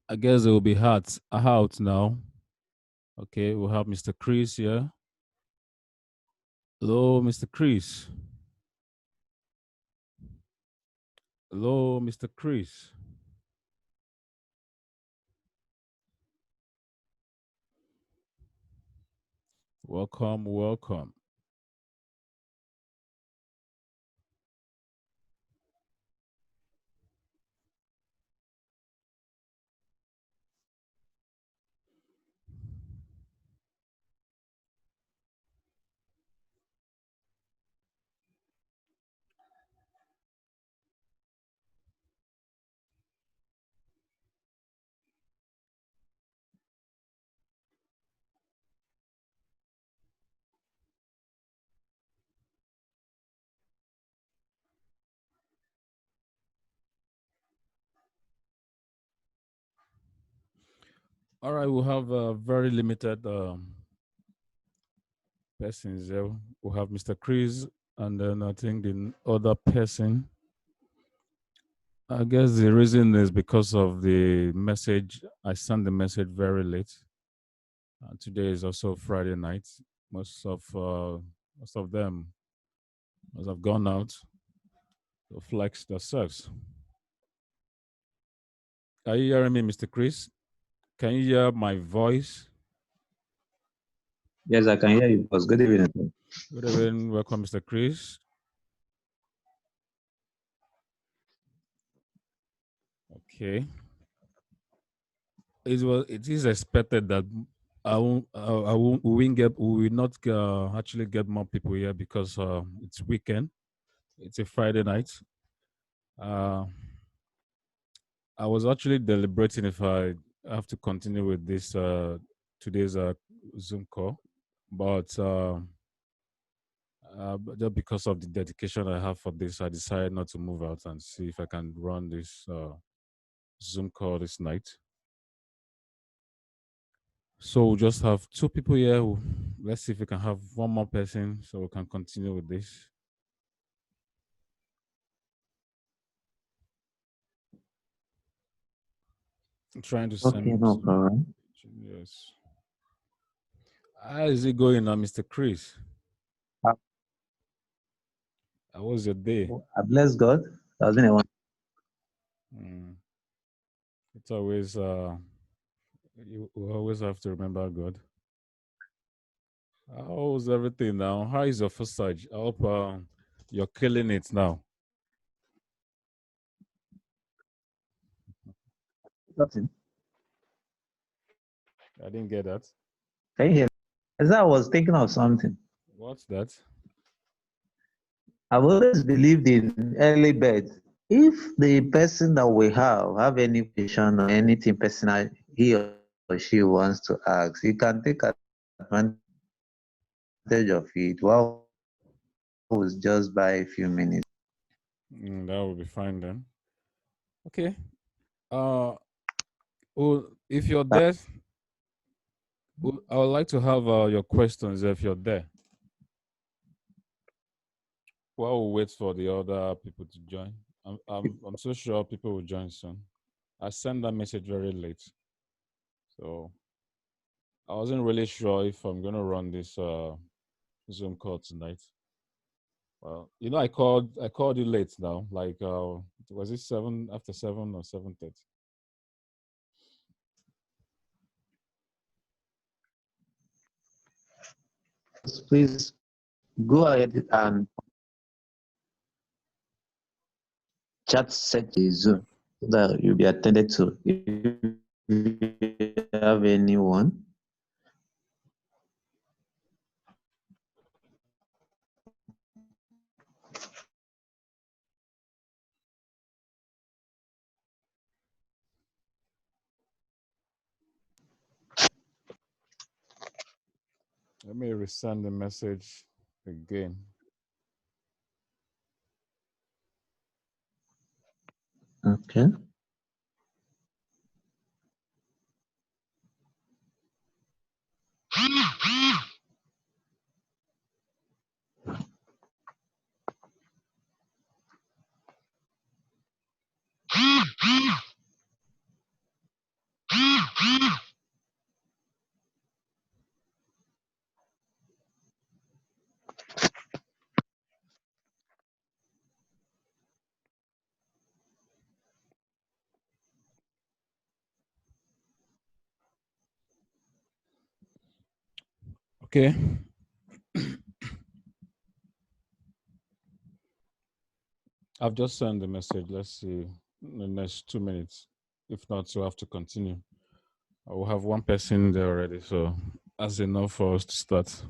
I guess it will be out now. Okay, we'll have Mr. Chris here. Hello, Mr. Chris. Hello, Mr. Chris. Welcome, welcome. All right, we'll have very limited persons there. We'll have Mr. Chris, and then I think the other person. I guess the reason is because of the message. I sent the message very late. Today is also Friday night. Most of uh, most of them must have gone out to flex themselves. Are you hearing me, Mr. Chris? Can you hear my voice? Yes, I can hear you, boss. Good evening, sir. Good evening. Welcome, Mr. Chris. Okay. It is expected that we will not actually get more people here because it's weekend. It's a Friday night. Uh, I was actually deliberating if I have to continue with this today's Zoom call, but just because of the dedication I have for this, I decided not to move out and see if I can run this Zoom call this night. So we'll just have two people here. Let's see if we can have one more person so we can continue with this. I'm trying to Okay, send. no problem. Yes. How is it going now, Mr. Chris? Uh, How was your day? I bless God. That's been a one. Mm, it's always you always have to remember God. How's everything now? How is your Forsage? I hope you're killing it now. Nothing. I didn't get that. Can you hear me? As I was thinking of something. What's that? I've always believed in early birth. If the person that we have any question or anything personal he or she wants to ask, you can take advantage of it. While was just by a few minutes. That will be fine then. Okay. Uh, well, if you're there, I would like to have your questions if you're there. While we wait for the other people to join, I'm so sure people will join soon. I sent that message very late, so I wasn't really sure if I'm gonna run this Zoom call tonight. Well, I called you late now. Like, was it 7 after 7 or 7:30? Please go ahead and chat set the Zoom so that you'll be attended to. If you have anyone, Let me resend the message again. okay. Okay. I've just sent the message. Let's see in the next 2 minutes. If not, we'll have to continue. I will have one person there already, so that's enough for us to start.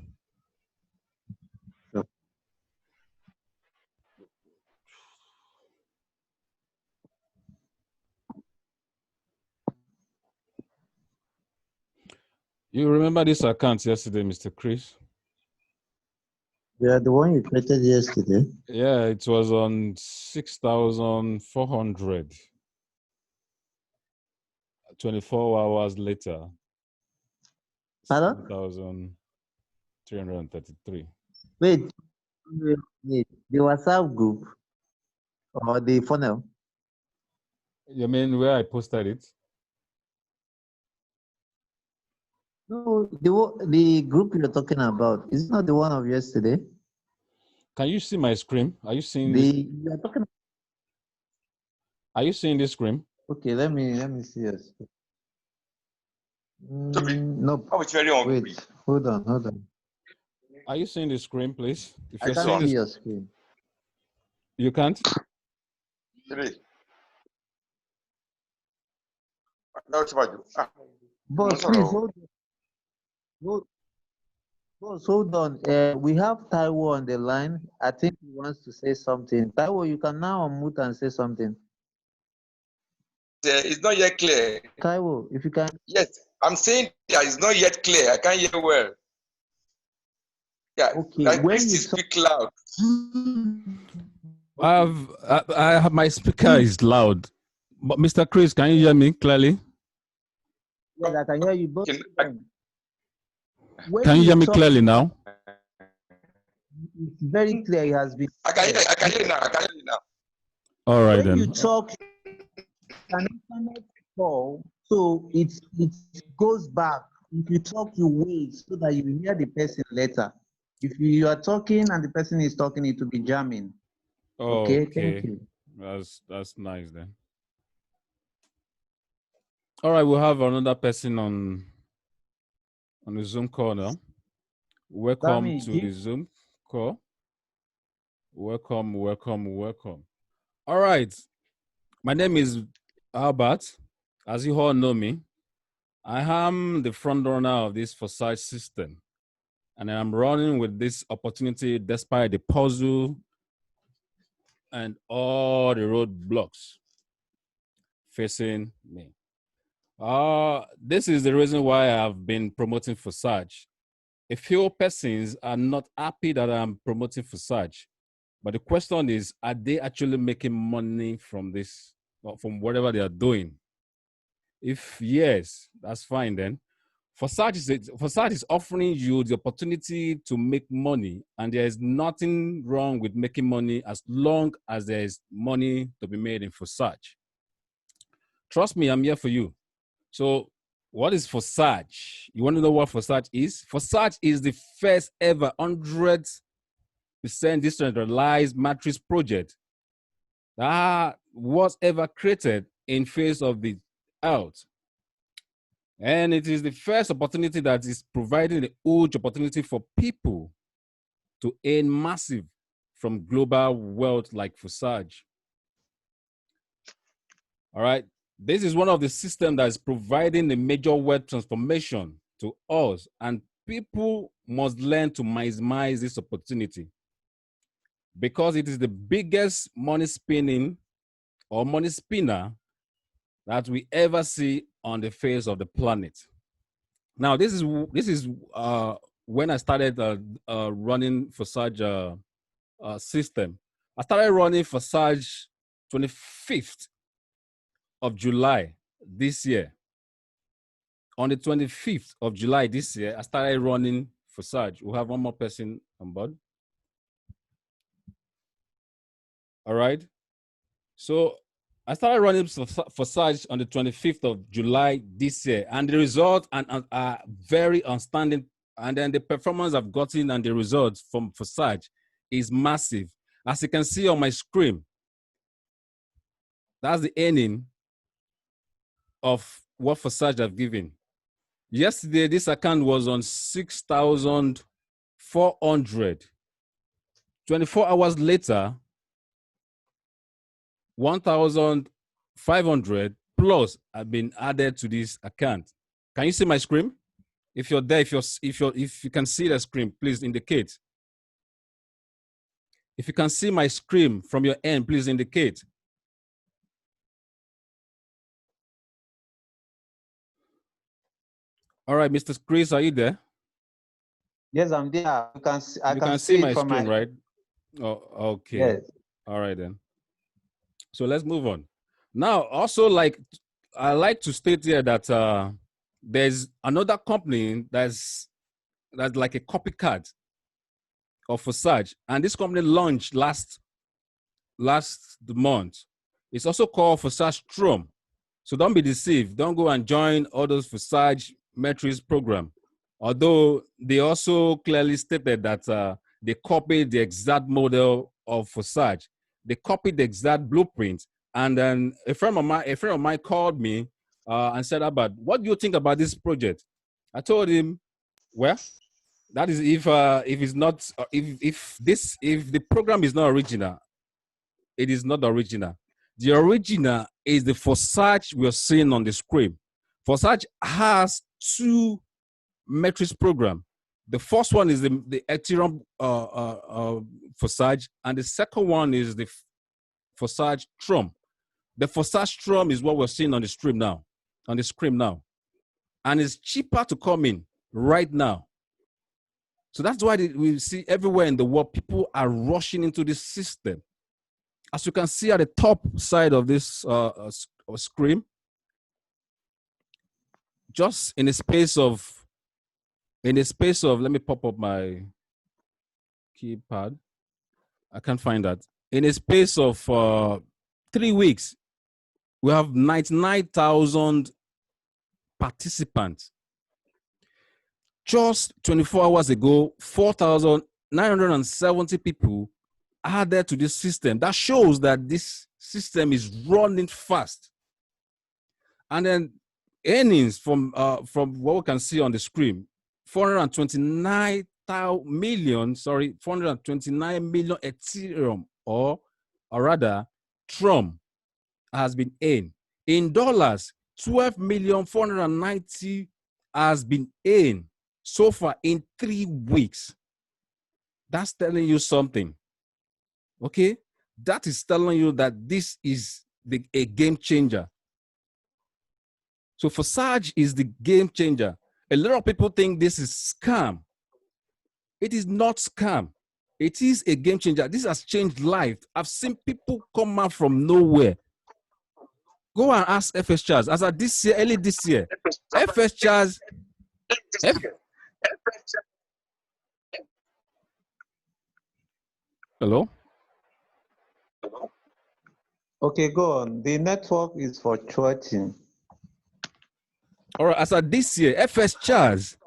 You remember this account yesterday, Mr. Chris? Yeah, the one you created yesterday. Yeah, it was on 6,400. 24 hours later, Pardon? 7,333. Wait, wait. The WhatsApp group or the funnel? You mean where I posted it? No, the group you're talking about is not the one of yesterday. Can you see my screen? Are you seeing this? You're talking. Are you seeing this screen? Okay, let me see yes. Nope. Wait, hold on. Are you seeing the screen, please? If I you're can't seeing see this, your screen. you can't. Boss, please hold, boss, hold on. We have Taiwo on the line. I think he wants to say something. Taiwo, you can now unmute and say something. It's not yet clear. Taiwo, if you can. Yes, I'm saying that it's not yet clear. I can't hear well. Yeah, Okay, like when please you speak loud. I have my speaker is loud. But Mr. Chris, can you hear me clearly? Yes, I can hear you both. Can you hear me clearly now? It's very clear. It has been. I can hear you now. I can hear you now. All right When then. you talk, an internet call, so it goes back. If you talk, you wait so that you hear the person later. If you are talking and the person is talking, it will be jamming. Okay, thank you. That's nice then. All right, we'll have another person on the Zoom call now. Welcome to the Zoom call. Welcome. All right. My name is Albert. As you all know me, I am the front runner of this Forsage system. And I'm running with this opportunity despite the puzzle and all the roadblocks facing me. This is the reason why I've been promoting Forsage. A few persons are not happy that I'm promoting Forsage, but the question is, are they actually making money from this, or from whatever they are doing? If yes, that's fine then. Forsage is offering you the opportunity to make money, and there is nothing wrong with making money as long as there is money to be made in Forsage. Trust me, I'm here for you. So, what is Forsage? You want to know what Forsage is? Forsage is the first ever 100% decentralized matrix project that was ever created in face of the earth. And it is the first opportunity that is providing a huge opportunity for people to earn massive from global wealth like Forsage. All right. This is one of the systems that is providing a major wealth transformation to us, and people must learn to maximize this opportunity because it is the biggest money spinning or money spinner that we ever see on the face of the planet. Now, this is when I started running Forsage system. I started running Forsage 25th of July this year. On the 25th of July this year, I started running Forsage. We'll have one more person on board. All right. So I started running Forsage on the 25th of July this year, and the results are very outstanding. And then the performance I've gotten and the results from Forsage is massive. As you can see on my screen, that's the earning of what Forsage have given. Yesterday, this account was on 6,400. 24 hours later, 1,500 plus have been added to this account. Can you see my screen? If you're there, if you can see the screen, please indicate. If you can see my screen from your end, please indicate. All right, Mr. Chris, are you there? Yes, I'm there. You can see, you can see my screen, right? Oh, okay. Yes. All right then. So let's move on. Now, also, like I like to state here that there's another company that's like a copycat of Forsage, and this company launched last month. It's also called Forsage Tron. So don't be deceived. Don't go and join all those Forsage metrics program. Although they also clearly stated that they copied the exact model of Forsage. They copied the exact blueprint. And then a friend of mine called me and said, "Abad, what do you think about this project?" I told him, "Well, that is if it's not if the program is not original, it is not original. The original is the Forsage we're seeing on the screen. Forsage has two metrics program. The first one is the Ethereum Forsage, and the second one is the Forsage Tron. The Forsage Tron is what we're seeing on the screen now, and it's cheaper to come in right now. So that's why we see everywhere in the world people are rushing into this system. As you can see at the top side of this screen, just in a space of, let me pop up my keypad. I can't find that. In a space of 3 weeks, we have 99,000 participants. Just 24 hours ago, 4,970 people added to this system. That shows that this system is running fast. And then earnings from what we can see on the screen, 429 million Ethereum, or rather Tron has been earned. In dollars, 12,490,000 has been earned so far in 3 weeks. That's telling you something. Okay? That is telling you that this is a game changer. So Forsage is the game changer. A lot of people think this is scam. It is not scam. It is a game changer. This has changed life. I've seen people come out from nowhere. Go and ask FS Charles. As of this year, early this year, FS Charles. Hello? Okay, go on. The network is fluctuating. All right, as of this year, FS Charles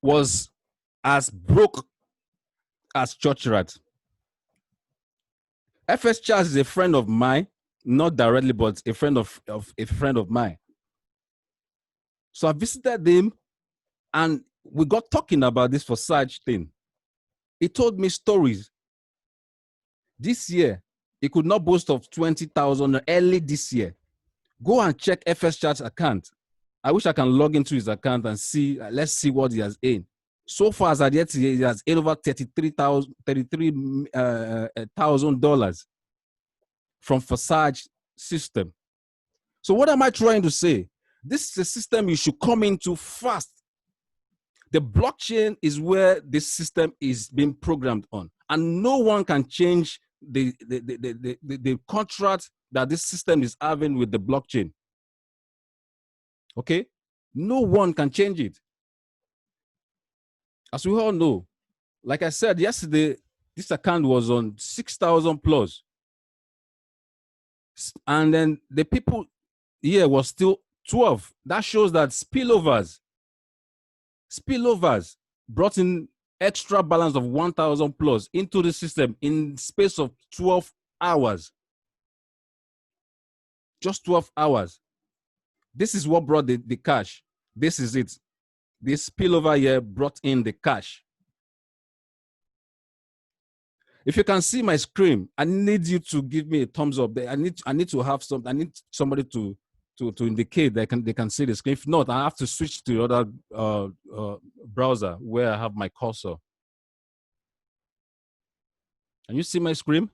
was as broke as church rat. FS Charles is a friend of mine, not directly, but a friend of a friend of mine. So I visited him and we got talking about this Forsage thing. He told me stories. This year, he could not boast of 20,000 early this year. Go and check FS Charles' account. I wish I can log into his account and see. Let's see what he has earned. So far as I yet, he has earned over $33,000 from Forsage system. So what am I trying to say? This is a system you should come into fast. The blockchain is where this system is being programmed on, and no one can change the contract that this system is having with the blockchain. Okay? No one can change it. As we all know, like I said yesterday, this account was on 6,000 plus. And then the people here was still 12. That shows that spillovers brought in extra balance of 1,000 plus into the system in space of 12 hours. Just 12 hours. This is what brought the cash. This is it. This spillover here brought in the cash. If you can see my screen, I need you to give me a thumbs up. I need to have some. I need somebody to indicate that they can see the screen. If not, I have to switch to the other browser where I have my cursor. Can you see my screen?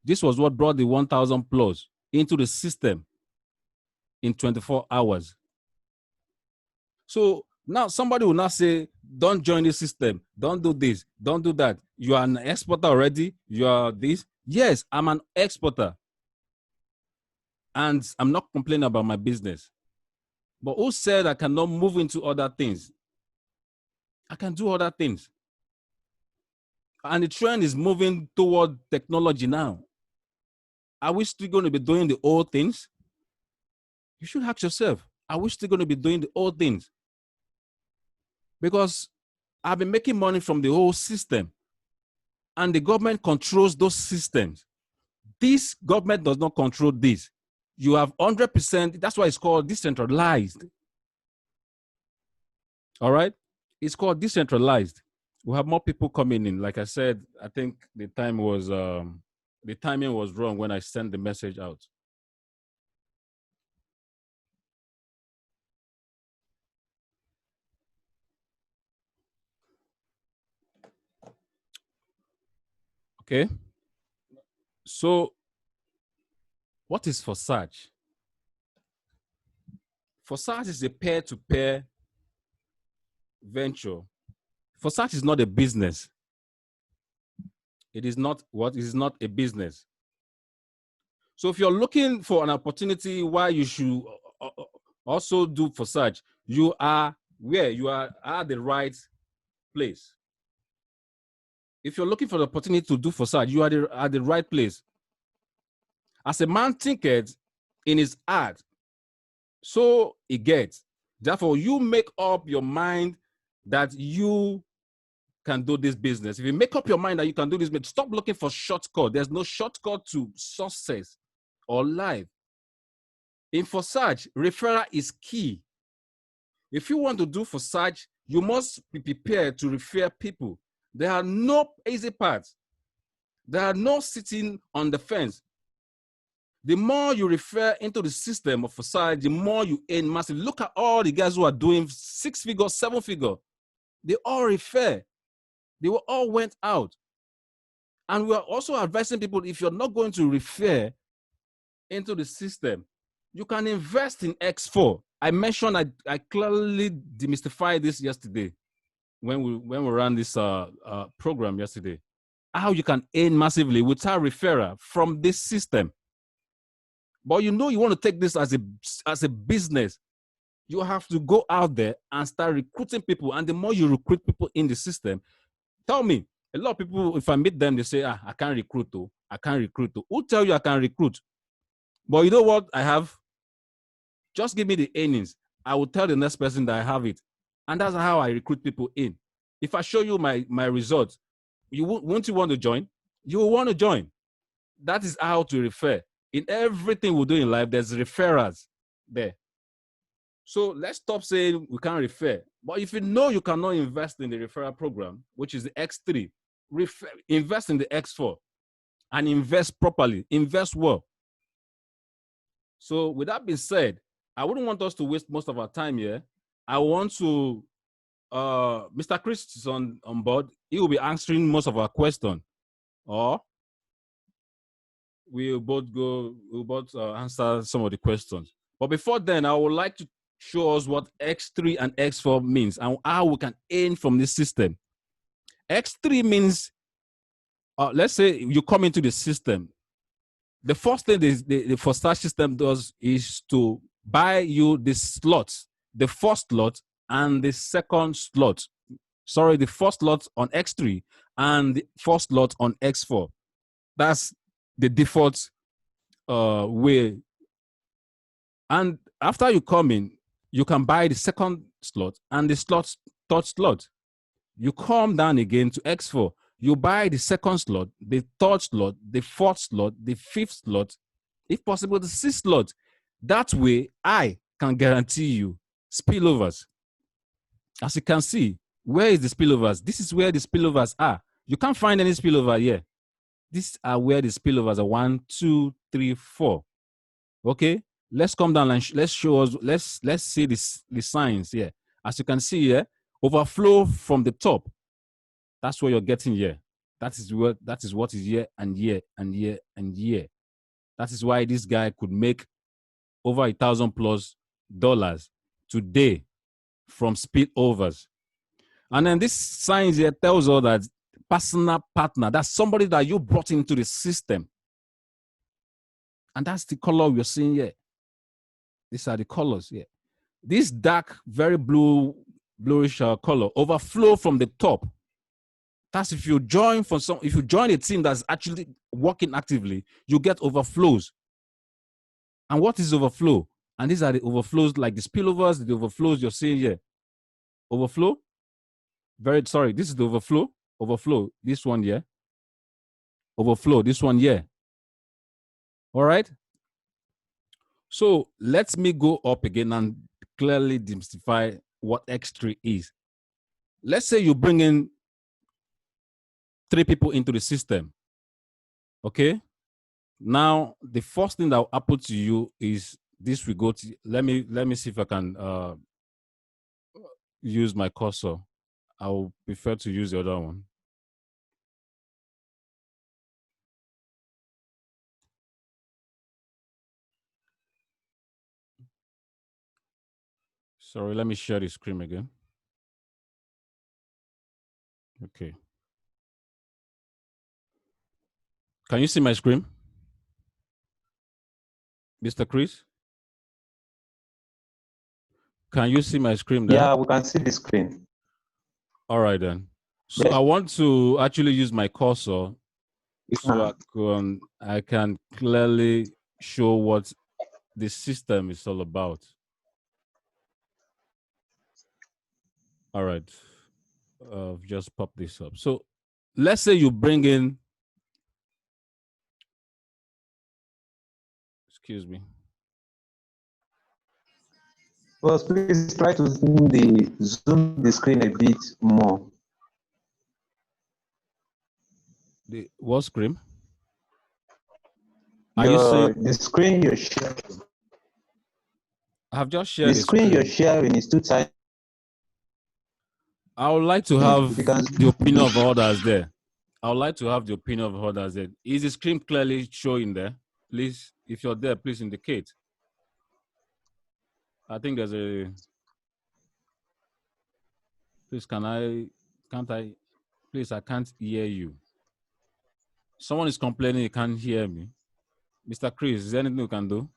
This was what brought the 1,000 plus into the system in 24 hours. So now somebody will not say, don't join the system, don't do this, don't do that. You are an exporter already, you are this. Yes, I'm an exporter. And I'm not complaining about my business. But who said I cannot move into other things? I can do other things. And the trend is moving toward technology now. Are we still going to be doing the old things? You should ask yourself, are we still going to be doing the old things? Because I've been making money from the whole system. And the government controls those systems. This government does not control this. You have 100%, that's why it's called decentralized. All right? It's called decentralized. We have more people coming in. Like I said, I think the timing was wrong when I sent the message out. Okay. So, what is Forsage? Forsage is a peer-to-peer venture. Forsage is not a business. It is not what? It is not a business. So if you're looking for an opportunity why you should also do Forsage, you are where? You are at the right place. If you're looking for the opportunity to do Forsage, you are at the right place. As a man thinketh in his heart, so he gets. Therefore, you make up your mind that you can do this business. If you make up your mind that you can do this business, stop looking for shortcut. There's no shortcut to success or life. In Forsage, referral is key. If you want to do Forsage, you must be prepared to refer people. There are no easy paths. There are no sitting on the fence. The more you refer into the system of Forsage, the more you earn massive. Look at all the guys who are doing 6-figure, 7-figure. They all refer. They all went out. And we are also advising people, if you're not going to refer into the system, you can invest in X4. I mentioned, I clearly demystified this yesterday when we ran this program yesterday. How you can earn massively without referral from this system. But you know you want to take this as a business. You have to go out there and start recruiting people. And the more you recruit people in the system, tell me, a lot of people, if I meet them, they say, I can't recruit. I can't recruit. Who tell you I can recruit? But you know what I have? Just give me the earnings. I will tell the next person that I have it. And that's how I recruit people in. If I show you my results, won't you want to join? You will want to join. That is how to refer. In everything we do in life, there's referrals there. So let's stop saying we can't refer. But if you know you cannot invest in the referral program, which is the X3, invest in the X4 and invest properly, invest well. So with that being said, I wouldn't want us to waste most of our time here. I want to, Mr. Chris is on board. He will be answering most of our questions. Or we'll both answer some of the questions. But before then, I would like to show us what X3 and X4 means and how we can earn from this system. X3 means, let's say you come into the system. The first thing the Forsage system does is to buy you the slots, the first slot and the second slot. Sorry, the first slot on X3 and the first slot on X4. That's the default way. And after you come in, you can buy the second slot and the third slot. You come down again to X4. You buy the second slot, the third slot, the fourth slot, the fifth slot, if possible, the sixth slot. That way, I, can guarantee you spillovers. As you can see, where is the spillovers? This is where the spillovers are. You can't find any spillover here. These are where the spillovers are. 1, 2, 3, 4. Okay, let's come down and let's show us. Let's see this the signs here. As you can see here, overflow from the top. That's what you're getting here. That is what is here and here and here and here. That is why this guy could make over $1,000+ today from spillovers. And then this signs here tells us that personal partner, that's somebody that you brought into the system. And that's the color we're seeing here. These are the colors here. This dark, very bluish color, overflow from the top. That's if you join a team that's actually working actively, you get overflows. And what is overflow? And these are the overflows, like the spillovers, the overflows you're seeing here. Overflow. This is the overflow. Overflow. This one here. Overflow. This one here. All right. So let me go up again and clearly demystify what X3 is. Let's say you bring in 3 people into the system. Okay. Now, the first thing that will happen to you is this. We go to, let me see if I can use my cursor. I will prefer to use the other one. Sorry, let me share the screen again. Okay. Can you see my screen? Mr. Chris? Can you see my screen there? Yeah, we can see the screen. All right then. So Yes. I want to actually use my cursor so I can clearly show what the system is all about. All right. Just pop this up. So let's say you bring in, excuse me. Well, please try to zoom the screen a bit more. The what screen? Are you saying The screen you're sharing? I have just shared The screen you're sharing is too tiny. I would like to have Because the opinion of others there. I would like to have the opinion of others there. Is the screen clearly showing there? Please, if you're there, please indicate. I think there's a. Please, can't I? Please, I can't hear you. Someone is complaining he can't hear me. Mr. Chris, is there anything you can do?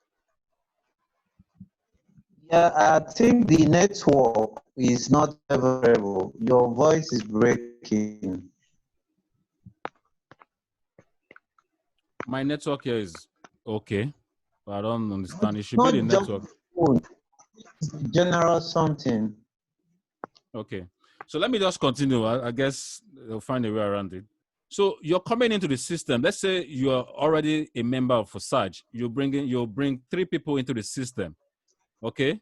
Yeah, I think the network is not favorable. Your voice is breaking. My network here is okay, but I don't understand. It should Not be the network. General something. Okay, so let me just continue. I guess they'll find a way around it. So you're coming into the system. Let's say you are already a member of Forsage. You'll bring 3 people into the system. Okay.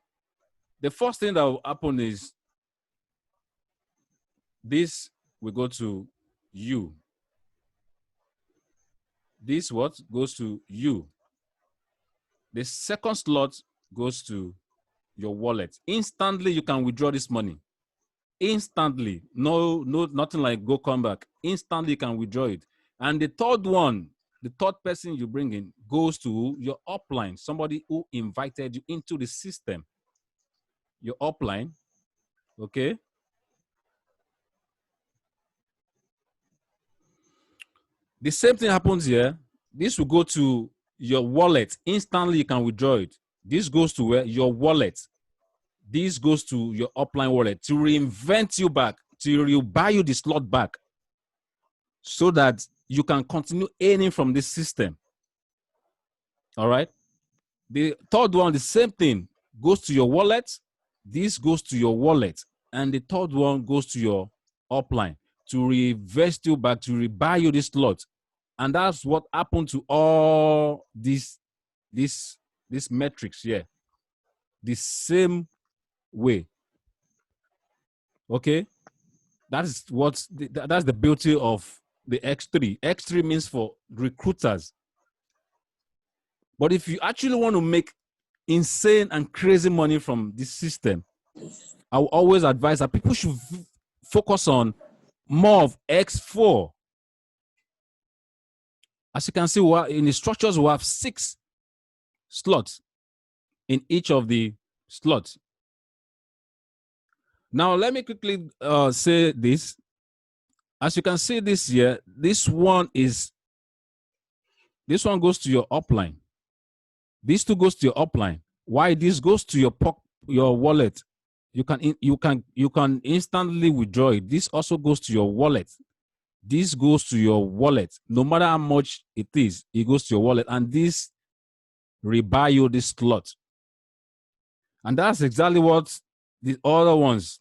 The first thing that will happen is this will go to you. This what goes to you. The second slot goes to your wallet. Instantly, you can withdraw this money. Instantly. No, nothing like go come back. Instantly, you can withdraw it. And the third one, the third person you bring in goes to your upline, somebody who invited you into the system. Your upline, okay? The same thing happens here. This will go to your wallet. Instantly, you can withdraw it. This goes to where? Your wallet. This goes to your upline wallet to reinvent you back, to buy you the slot back so that you can continue earning from this system. All right. The third one, the same thing, goes to your wallet. This goes to your wallet. And the third one goes to your upline to reinvest you back, to buy you this slot. And that's what happened to all these metrics here. the same way. Okay, that's the beauty of the X3. X3 means for recruiters. But if you actually want to make insane and crazy money from this system, I will always advise that people should focus on more of X4. As you can see, in the structures, we have 6 slots in each of the slots. Now, let me quickly say this. As you can see this here, this one goes to your upline. These 2 goes to your upline. Why this goes to your wallet? You can instantly withdraw it. This also goes to your wallet. This goes to your wallet. No matter how much it is, it goes to your wallet. And this rebuy you this slot. And that's exactly what the other ones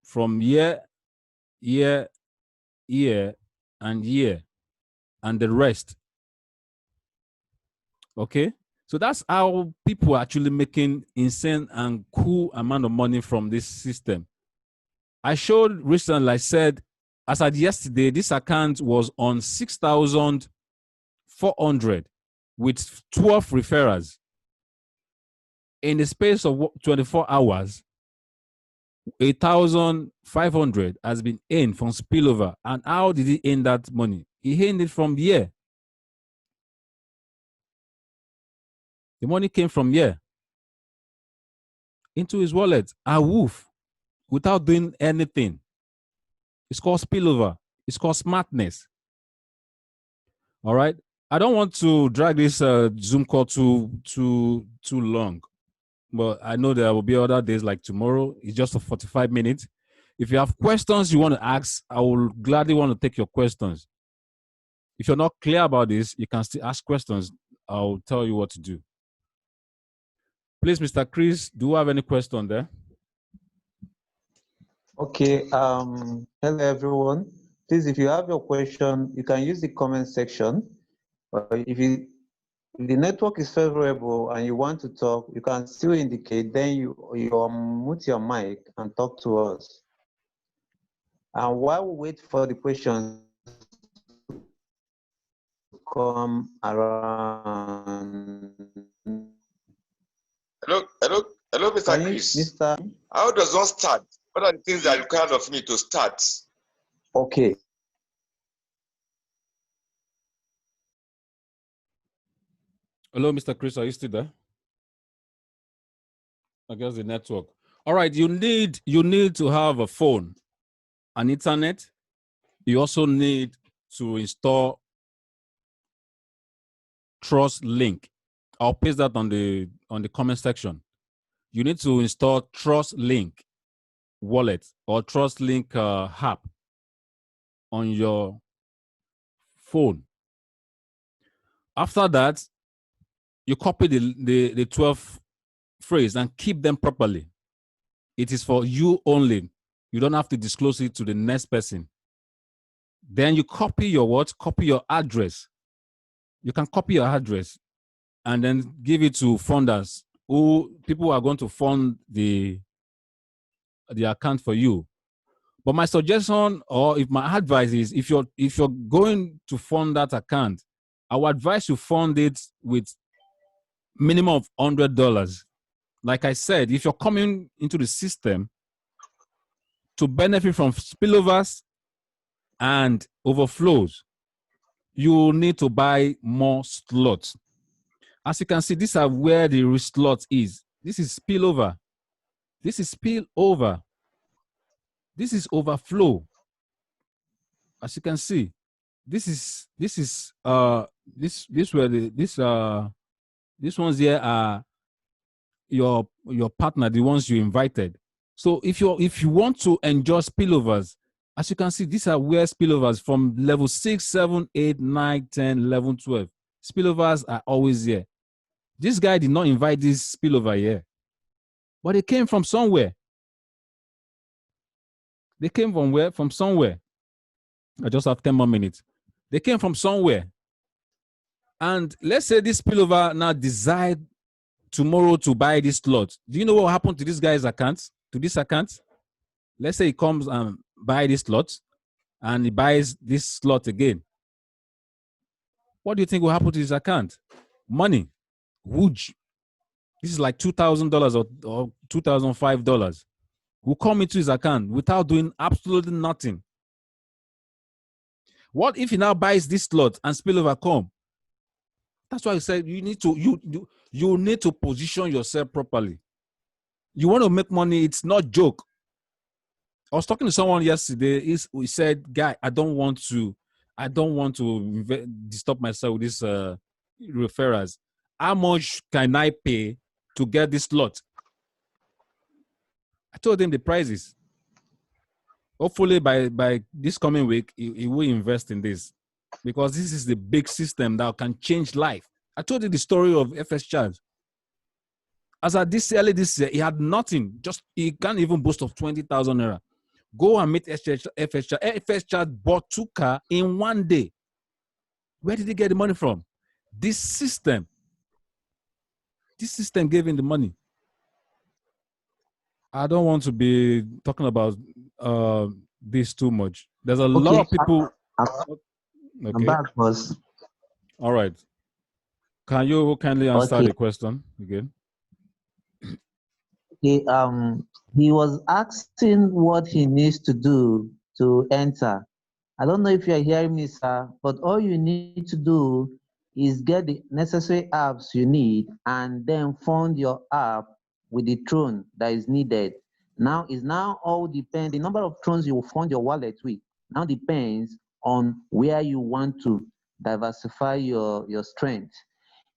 from year, and the rest. Okay? So that's how people are actually making insane and cool amount of money from this system. I showed recently, I said, as at yesterday, this account was on 6,400 with 12 referrals. In the space of 24 hours, 8,500 has been earned from spillover. And how did he earn that money? He earned it from here. The money came from here into his wallet. A woof, without doing anything. It's called spillover. It's called smartness. All right. I don't want to drag this Zoom call too long, but I know there will be other days like tomorrow. It's just for 45 minutes. If you have questions you want to ask, I will gladly want to take your questions. If you're not clear about this, you can still ask questions. I'll tell you what to do. Please, Mr. Chris, do you have any question there? Okay. Hello, everyone. Please, if you have your question, you can use the comment section. If the network is favorable and you want to talk, you can still indicate, then you mute your mic and talk to us. And while we wait for the questions to come around. Hello, Mr. Chris. How does one start? What are the things that are required of me to start? Okay. Hello, Mr. Chris, are you still there? I guess the network. All right, you need to have a phone, an internet. You also need to install Trust Link. I'll paste that on the comment section. You need to install Trust Link wallet or Trust Link app on your phone. After that, you copy the 12 phrase and keep them properly. It is for you only. You don't have to disclose it to the next person. Then you copy your what? Copy your address. You can copy your address and then give it to funders people are going to fund the account for you. But my suggestion, or if my advice is, if you're going to fund that account, I would advise you fund it with minimum of $100. Like I said, if you're coming into the system to benefit from spillovers and overflows, you need to buy more slots. As you can see, these are where the slot is. This is spillover. This is spillover. This is overflow. As you can see, these ones here are your partner, the ones you invited. So if you want to enjoy spillovers, as you can see, these are where spillovers from level 6, 7, 8, 9, 10, 11, 12. Spillovers are always here. This guy did not invite this spillover here, but it came from somewhere. They came from where? From somewhere. I just have 10 more minutes. They came from somewhere. And let's say this spillover now decide tomorrow to buy this slot. Do you know what happened to this guy's account? To this account? Let's say he comes and buy this slot and he buys this slot again. What do you think will happen to his account? Money. Huge. This is like $2,000 or $2,005 will come into his account without doing absolutely nothing. What if he now buys this slot and spillover come? That's why I said you need to position yourself properly. You want to make money, it's not joke. I was talking to someone yesterday. He said, "Guy, I don't want to disturb myself with these referrals. How much can I pay to get this slot?" I told him the prices. Hopefully by this coming week, he will invest in this because this is the big system that can change life. I told you the story of FS Charge. As at this year, he had nothing. Just he can't even boast of 20,000 naira. Go and meet FS Charge. FS Charge bought 2 cars in one day. Where did he get the money from? This system. This system gave him the money. I don't want to be talking about this too much. There's a lot of people. Okay. All right. Can you kindly answer the question again? He was asking what he needs to do to enter. I don't know if you are hearing me, sir, but all you need to do is get the necessary apps you need and then fund your app with the Tron that is needed. Now all depends, the number of Trons you will fund your wallet with now depends on where you want to diversify your strength.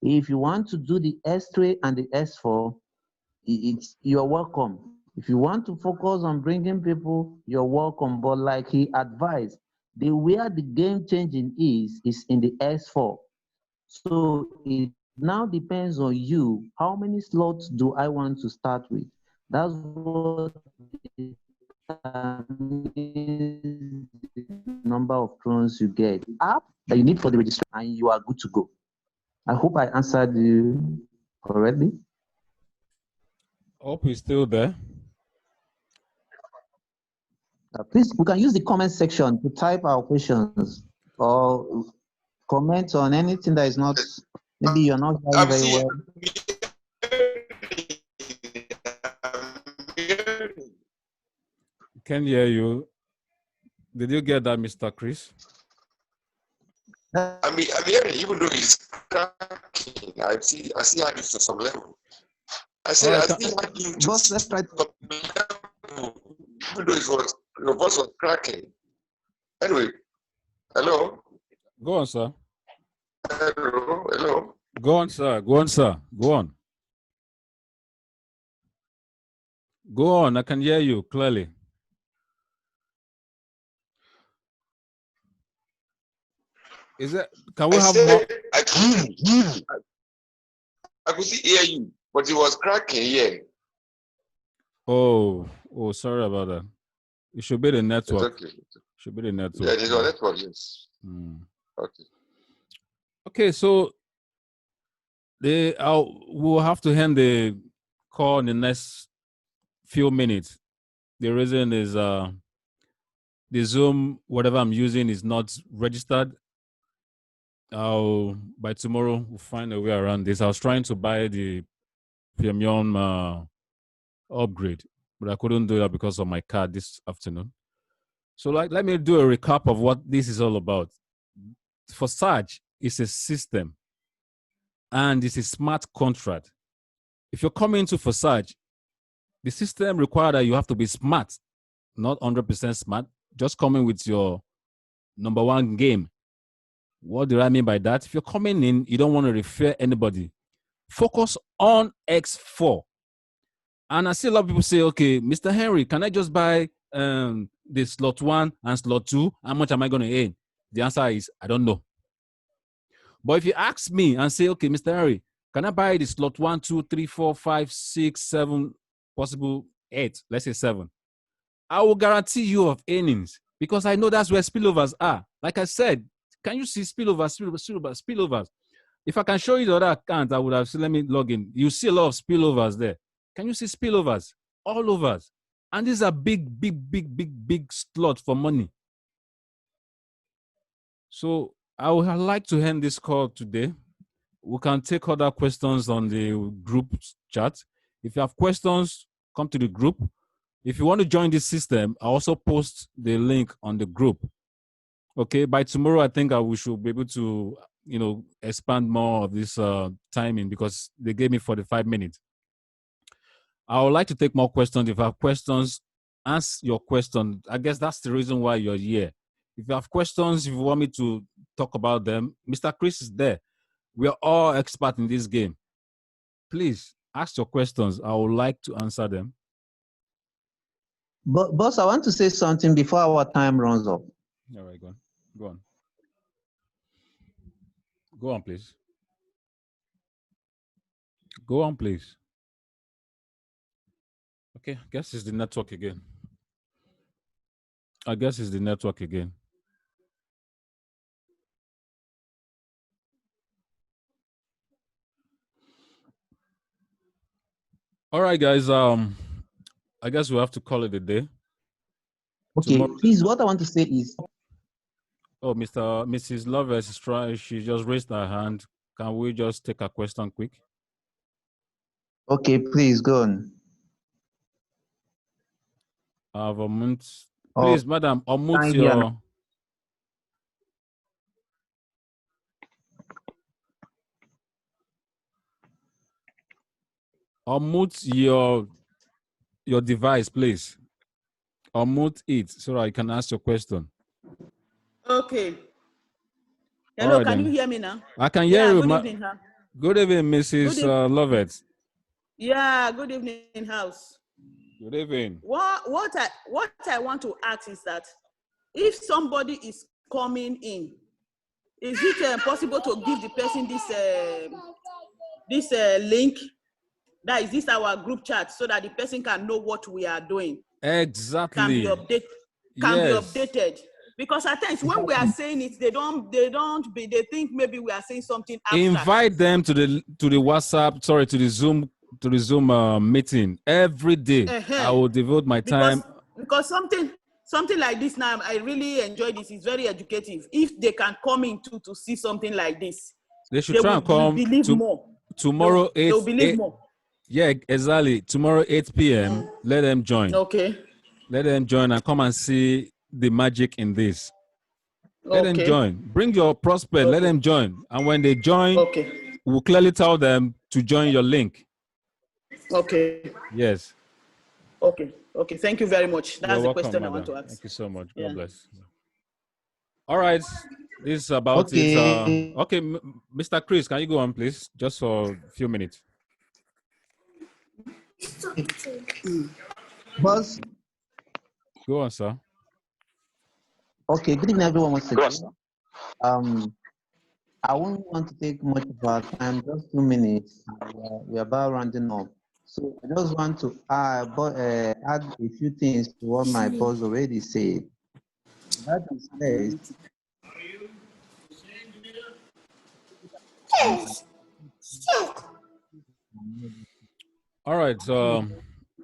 If you want to do the S3 and the S4, you're welcome. If you want to focus on bringing people, you're welcome. But like he advised, where the game changing is in the S4. So it now depends on you. How many slots do I want to start with? That's what the number of Trons you get. App that you need for the registration, and you are good to go. I hope I answered you correctly. Hope he's still there. Please, we can use the comment section to type our questions or comment on anything that is not, maybe you're not hearing very well. Can hear you. Did you get that, Mr. Chris? I'm hearing, even though it's cracking, I see how it's to some level. I said, right, I see how you boss, let's try to... Even though your voice was cracking. Anyway, hello? Go on, sir. Hello? Go on, sir. Go on, sir. Go on. Go on. I can hear you clearly. Is it? Can we have more? I could hear you, but it was cracking, yeah. Oh, sorry about that. It should be the network. It's okay. Should be the network. Yeah, it is on network, yes. Okay. Okay, so we'll have to end the call in the next few minutes. The reason is the Zoom, whatever I'm using, is not registered. By tomorrow we'll find a way around this. I was trying to buy the premium upgrade, but I couldn't do that because of my card this afternoon. So let me do a recap of what this is all about. Forsage is a system and it's a smart contract. If you're coming to Forsage, the system requires that you have to be smart, not 100% smart, just coming with your number one game. What do I mean by that? If you're coming in, you don't want to refer anybody. Focus on X4. And I see a lot of people say, okay, Mr. Henry, can I just buy the slot 1 and slot 2? How much am I going to earn? The answer is, I don't know. But if you ask me and say, okay, Mr. Henry, can I buy the slot 1, 2, 3, 4, 5, 6, 7, possible 8, let's say 7. I will guarantee you of earnings because I know that's where spillovers are. Like I said, can you see spillovers? If I can show you the other account, I would have said, let me log in. You see a lot of spillovers there. Can you see spillovers? All overs. And these are big slot for money. So I would like to end this call today. We can take other questions on the group chat. If you have questions, come to the group. If you want to join this system, I also post the link on the group. Okay, by tomorrow, I think we should be able to, expand more of this timing because they gave me 45 minutes. I would like to take more questions. If you have questions, ask your question. I guess that's the reason why you're here. If you have questions, if you want me to talk about them, Mr. Chris is there. We are all experts in this game. Please ask your questions. I would like to answer them. But boss, I want to say something before our time runs up. All right, go on. Go on. Go on, please. Go on, please. Okay, I guess it's the network again. All right, guys. I guess we have to call it a day. Okay, please, what I want to say is... Oh, Mrs. Lovers is trying. She just raised her hand. Can we just take a question quick? Okay, please, go on. Please, madam, unmute your... Unmute your device, please. Unmute it so that I can ask your question. Okay. Hello, right, can you hear me now? I can hear you. Good evening, huh? Good evening, Mrs. Lovett. Yeah, good evening, house. Good evening. What I want to ask is that if somebody is coming in, is it possible to give the person this link? That is this our group chat so that the person can know what we are doing. Exactly. Be updated. Because at times when we are saying it, they think maybe we are saying something abstract. Invite them to the WhatsApp, to the Zoom meeting every day. I will devote my time. Because something like this now, I really enjoy this. It's very educative. If they can come in to see something like this, they should try and come believe more. Tomorrow, they'll believe more. Yeah, exactly. Tomorrow, 8 p.m., let them join. Okay. Let them join and come and see the magic in this. Let them join. Bring your prospect. Let them join. And when they join, we'll clearly tell them to join your link. Okay. Yes. Okay. Okay. Thank you very much. That's the question I want to ask. Thank you so much. God bless. All right. This is about it. Okay, Mr. Chris, can you go on, please? Just for a few minutes. Boss. Go on, sir. Okay, good evening, everyone. Once again. I won't want to take much of our time, just 2 minutes. We're about rounding up. So I just want to add a few things to what my boss already said. That is all right,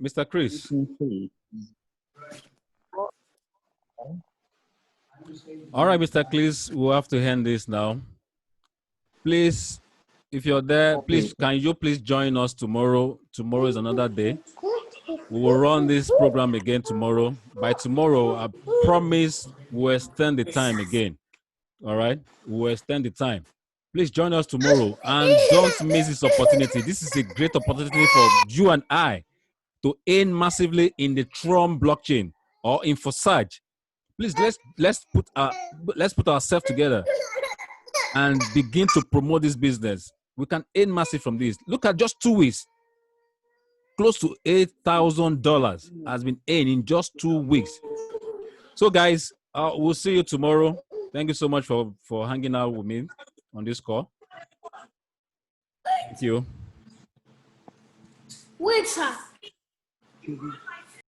Mr. Chris. All right, Mr. Chris, we'll have to end this now. Please, if you're there, please, can you please join us tomorrow? Tomorrow is another day. We will run this program again tomorrow. By tomorrow, I promise we'll extend the time again. All right? We'll extend the time. Please join us tomorrow and don't miss this opportunity. This is a great opportunity for you and I to earn massively in the Tron blockchain or in Forsage. Please let's put ourselves together and begin to promote this business. We can earn massive from this. Look at just 2 weeks. Close to $8,000 has been earned in just 2 weeks. So guys, we'll see you tomorrow. Thank you so much for hanging out with me on this call. Thank you. Wait, sir.